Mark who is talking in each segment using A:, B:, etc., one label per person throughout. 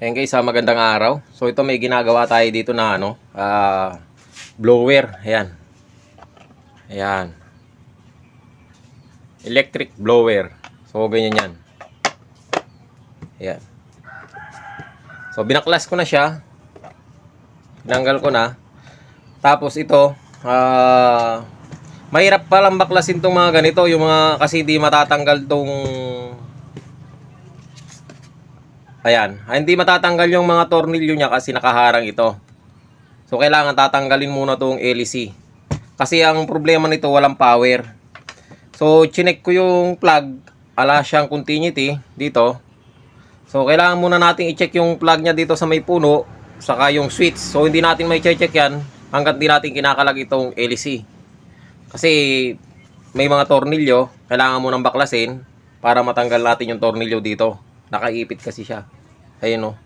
A: Ayan guys, magandang araw. So ito may ginagawa tayo dito na blower. Ayan. Ayan. Electric blower. So ganyan yan. Ayan. So binaklas ko na siya. Tinanggal ko na. Tapos ito, mahirap palang baklasin tong mga ganito. Yung mga kasi di matatanggal tong ayan, hindi matatanggal yung mga tornilyo niya kasi nakaharang ito. So kailangan tatanggalin muna tong LEC. Kasi ang problema nito walang power. So chinek ko yung plug, ala siyang continuity dito. So kailangan muna natin i-check yung plug niya dito sa may puno, saka yung switch. So hindi natin may check yan hangga't di natin kinakalag itong LEC. Kasi may mga tornilyo, kailangan mo nang baklasin para matanggal natin yung tornilyo dito. Nakaipit kasi siya. Ayun o,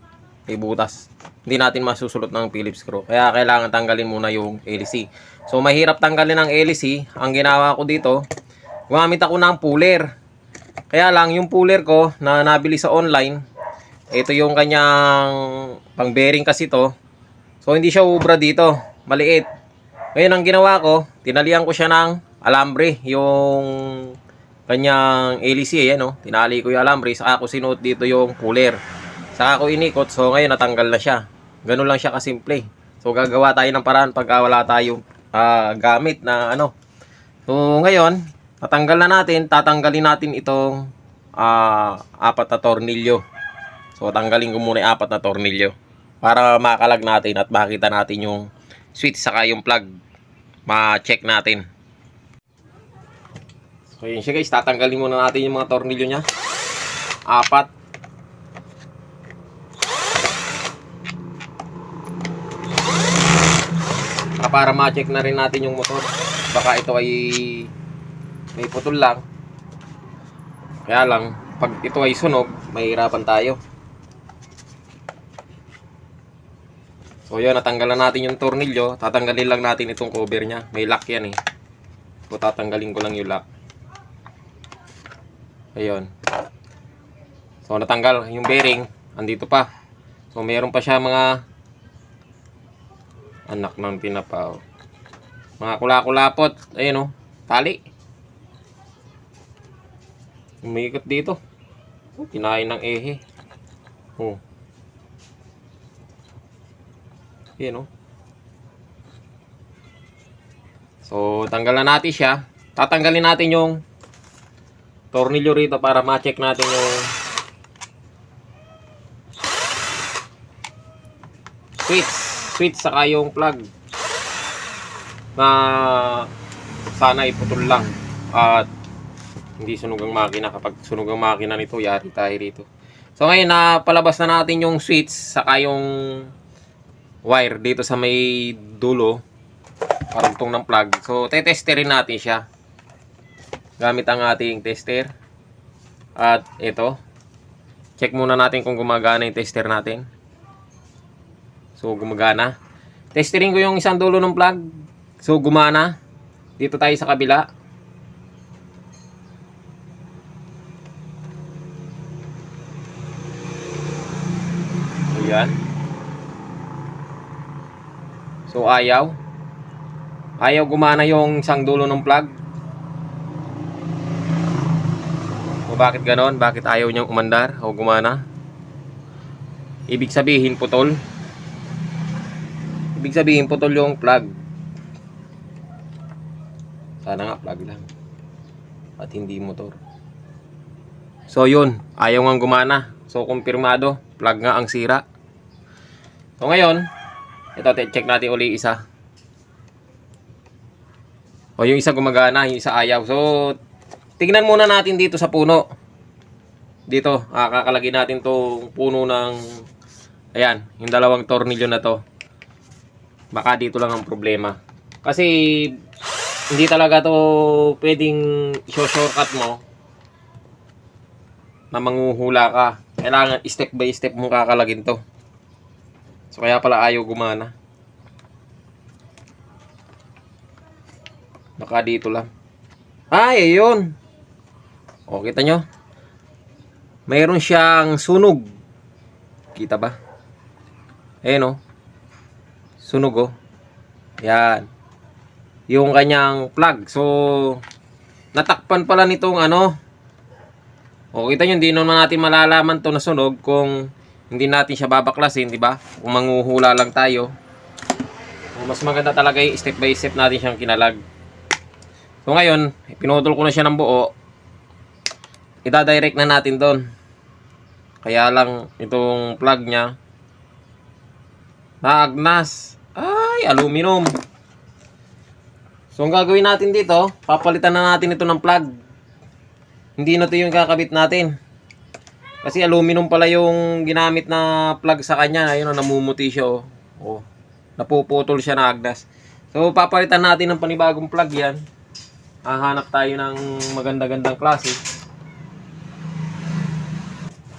A: may butas. Hindi natin masusulot ng Phillips screw. Kaya kailangan tanggalin muna yung LEC. So mahirap tanggalin ang LEC. Ang ginawa ko dito, gumamit ako ng puller. Kaya lang yung puller ko na nabili sa online, ito yung kanyang pang bearing kasi to. So hindi siya ubra dito, maliit. Ngayon ang ginawa ko, tinalian ko siya ng alambre, yung kanyang LEC, ayan o. Tinali ko yung alambre, saka ko sinuot dito yung puller. Saka ko inikot, so ngayon natanggal na siya. Ganun lang siya kasimple. So gagawa tayo ng paraan pag wala tayong gamit na ano. So ngayon, tatanggalin natin itong apat na tornilyo. So tanggalin ko muna yung apat na tornilyo para makalag natin at makita natin yung switch saka yung plug. Ma-check natin. So yun siya guys, tatanggalin muna natin yung mga tornilyo niya. Apat. Para ma-check na rin natin yung motor. Baka ito ay may putol lang. Kaya lang, pag ito ay sunog, mahirapan tayo. So yun, natanggalan natin yung tornilyo. Tatanggalin lang natin itong cover niya. May lock yan eh. So tatanggalin ko lang yung lock. Ayun. So natanggal yung bearing, andito pa. So mayroon pa siya mga anak ng pinapaw. Mga kula-kulapot. Ayun oh, tali. Umikot dito. Kinain ng ehe. Oh. Ayun oh. So tanggalan natin siya. Tatanggalin natin yung tornilyo rito para ma-check natin yung switch saka yung plug na sana iputol lang at hindi sunog ang makina. Kapag sunog ang makina nito, yari tayo rito. So ngayon napalabas na natin yung switch saka yung wire dito sa may dulo parugtong ng plug. So tetesterin natin siya gamit ang ating tester. At ito, check muna natin kung gumagana yung tester natin. So gumagana. Testerin ko yung isang dulo ng plug. So gumana. Dito tayo sa kabila. Ayan. So ayaw gumana yung isang dulo ng plug. So bakit ganon? Bakit ayaw niyang umandar o gumana? Ibig sabihin putol. Ibig sabihin putol yung plug. Sana nga plug lang at hindi motor. So yun, ayaw nga gumana. So kumpirmado, plug nga ang sira. So ngayon, ito check natin uli isa. O yung isa gumagana, yung isa ayaw. So tingnan muna natin dito sa puno. Dito, kakalagay natin tong puno ng ayan, yung dalawang tornilyo na to. Baka dito lang ang problema. Kasi hindi talaga to pwedeng shortcut mo na manghuhula ka. Kailangan step by step mo kakalagin to. So kaya pala ayaw gumana. Baka dito lang. Ay, ayun. O, kita nyo? Mayroon siyang sunog. Kita ba? Ayan, oh. Sunog, oh. Yan. Yung kanyang plug. So, natakpan pala nitong ano. O, kita nyo, hindi naman natin malalaman to na sunog kung hindi natin siya babaklasin, di ba? Kung manghuhula lang tayo. O, mas maganda talaga yung step by step natin siyang kinalag. So, ngayon, pinutol ko na siya ng buo. Ida-direct na natin doon. Kaya lang, itong plug niya, naagnas. Ay, aluminum. So, ang gagawin natin dito, papalitan na natin ito ng plug. Hindi na ito yung kakabit natin. Kasi aluminum pala yung ginamit na plug sa kanya. Ayun, namumuti siya. Oh. Napuputol siya na agnas. So, papalitan natin ng panibagong plug yan. Hahanap tayo ng maganda-gandang klase.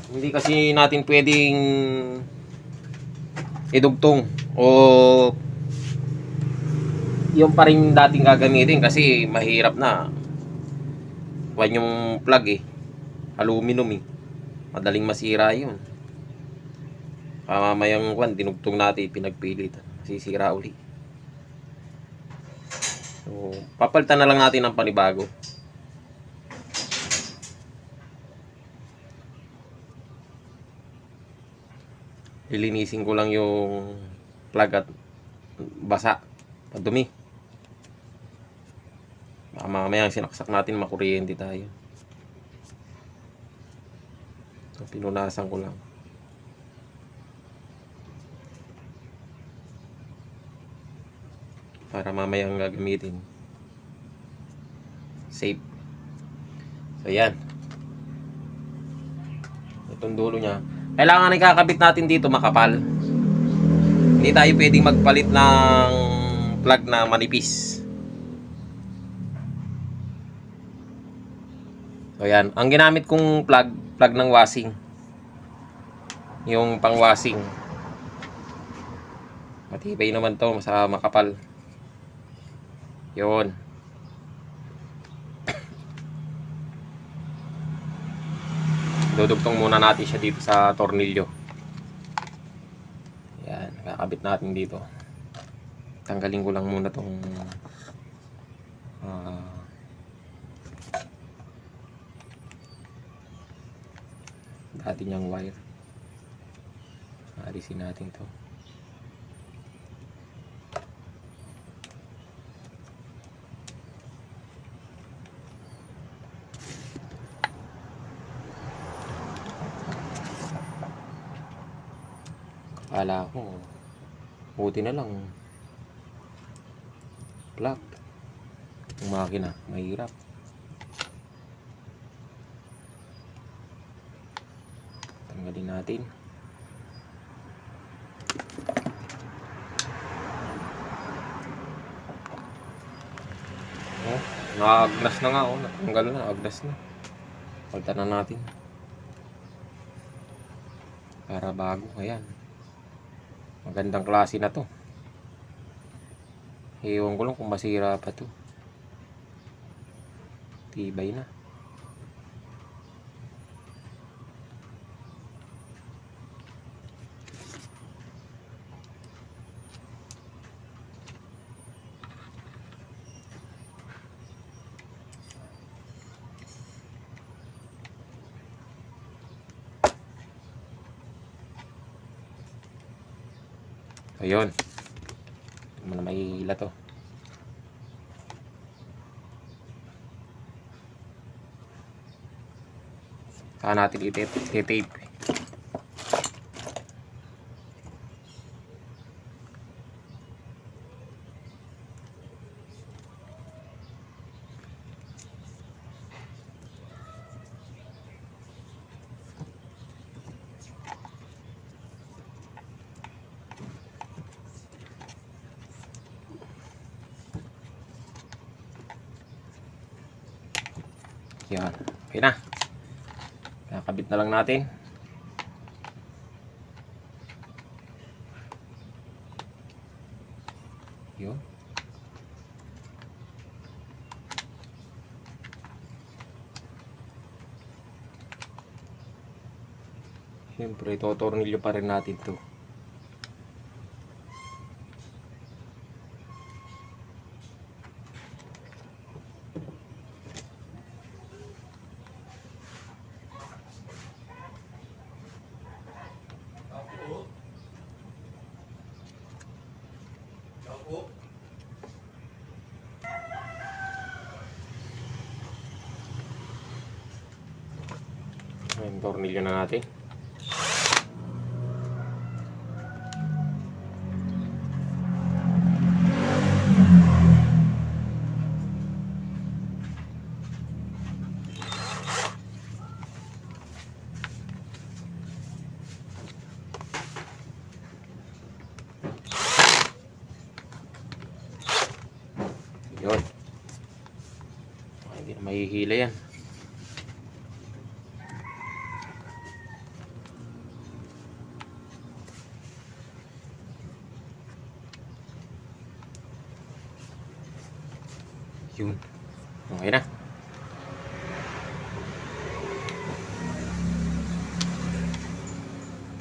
A: Hindi kasi natin pwedeng idugtong o yung pa rin dating gagamitin kasi mahirap na. Kuwan yung plug eh. Aluminum eh. Madaling masira yun. Mamayang kuwan, dinugtong natin, pinagpilitan. Masisira uli. So, papalitan na lang natin ng panibago. Lilinisin ko lang yung plug at basa, padumi. Mamaya sinaksak natin, makuryente tayo. So, pinunasan ko lang. Para mamaya ang gagamitin. Safe. So, yan. Itong dulo niya. Kailangan ikakabit natin dito makapal. Hindi tayo pwedeng magpalit ng plug na manipis. So yan, ang ginamit kong plug ng washing. Yung pang washing. Matibay naman to, sa makapal. Yun. Dudugtong muna natin siya dito sa tornilyo. Yan, kakabit natin dito. Tanggalin ko lang muna tong dati niyang wire. Alisin natin to. Akala ko buti na lang plug. Yung makina mahirap. Tanggalin natin. Oh, naagnas na nga, oh, natanggal na, agnas na. Palitan na natin. Para bago, ayan. Magandang klase na to. Ewan ko lang kung masira pa to. Tibay na. Ayun. Ito mo na mahihila to. Saka natin i-tape. Yan. Okay na. Kakabit na lang natin. Yun. Siyempre, totornilyo pa rin natin to. Yung tornilyo na natin. Yun. Hindi na mahihila yan. Yun. Okay na.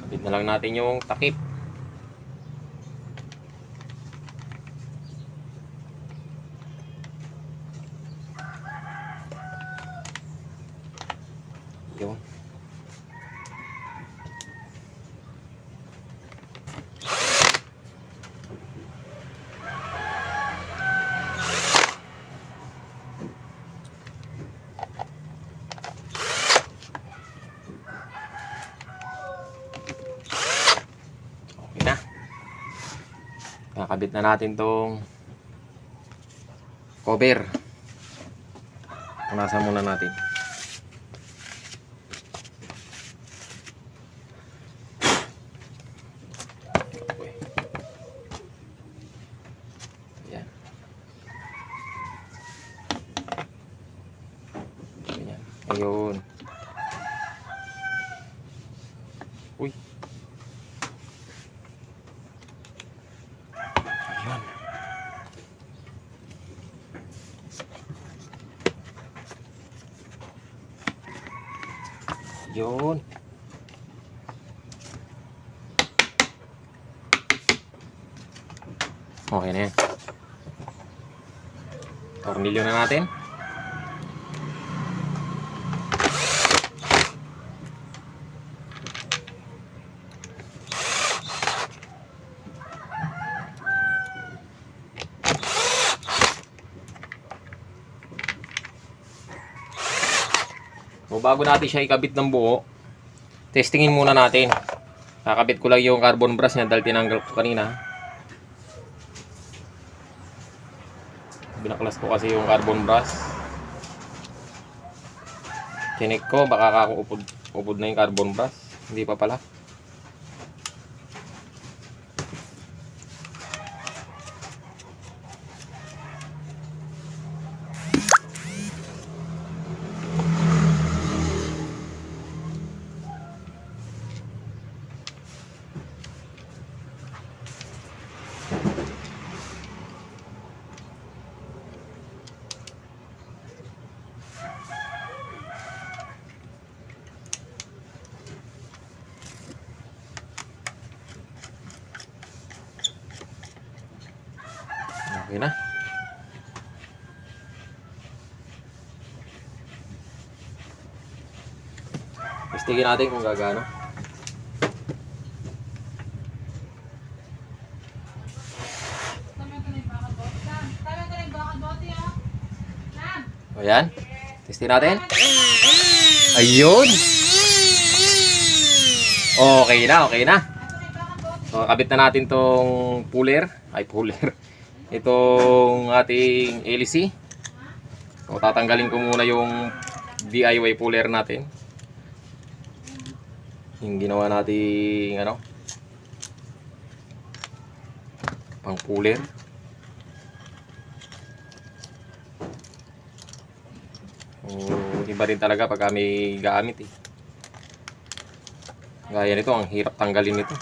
A: Kabit na lang natin yung takip. Yun. Okay na. Kakabit na natin tong cover. Punasan muna natin. Ayan. Ayan. Ayun. Uy. Ayun. Yun. Okay na yan. Tornilyo na natin. So, bago natin siya ikabit ng buo, testingin muna natin. Kakabit ko lang yung carbon brush niya dahil tinanggal ko kanina. Binaklas ko kasi yung carbon brush. Chinek ko, baka upod na yung carbon brush. Hindi pa pala. Okay na. Testingin natin kung gagana. O yan. Testingin natin. Ayun. Okay na, okay na. So, kabit na natin tong puller. Ay, puller. Itong ating LC. So, tatanggalin ko muna yung DIY puller natin. Yung ginawa nating ano, pang puller. Iba rin talaga pag kami gamit eh. Gaya nito, ang hirap tanggalin nito.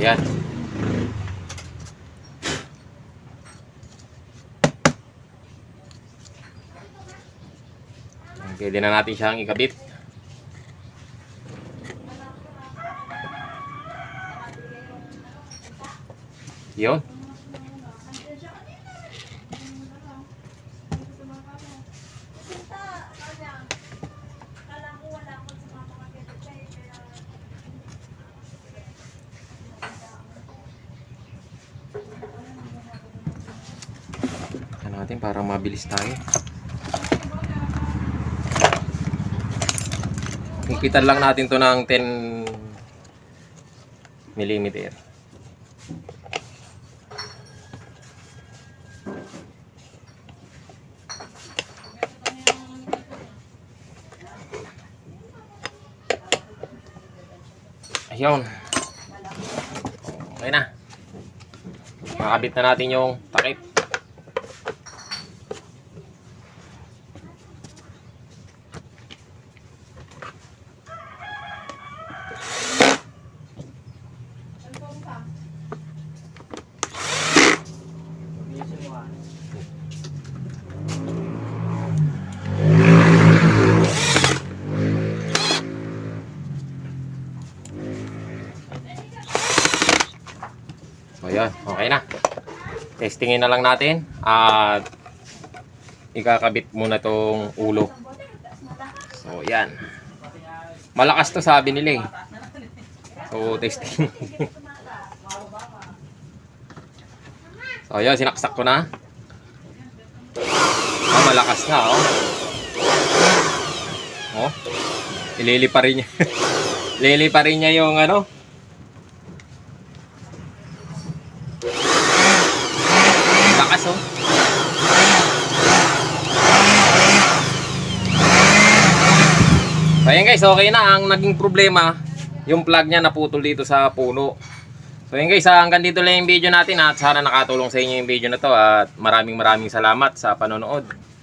A: Ayan. Pwede na natin siyang ikabit. Yun. Ano natin para mabilis tayo. Hikitan lang natin to ng 10 millimeter. Ayun. Okay na. Makabit na natin yung takip. So yun, okay na. Testingin na lang natin at ikakabit muna tong ulo. So yan. Malakas to sabi nila eh. So testing. So yun, sinaksak ko na. Oh, malakas na oh. Oh. Ililipa rin niya. Ililipa rin niya yung ano. Lakas oh. So ayan guys, okay na. Ang naging problema, yung plug niya naputol dito sa puno. So ayan guys, hanggang dito lang yung video natin at sana nakatulong sa inyo yung video na to at maraming salamat sa panonood.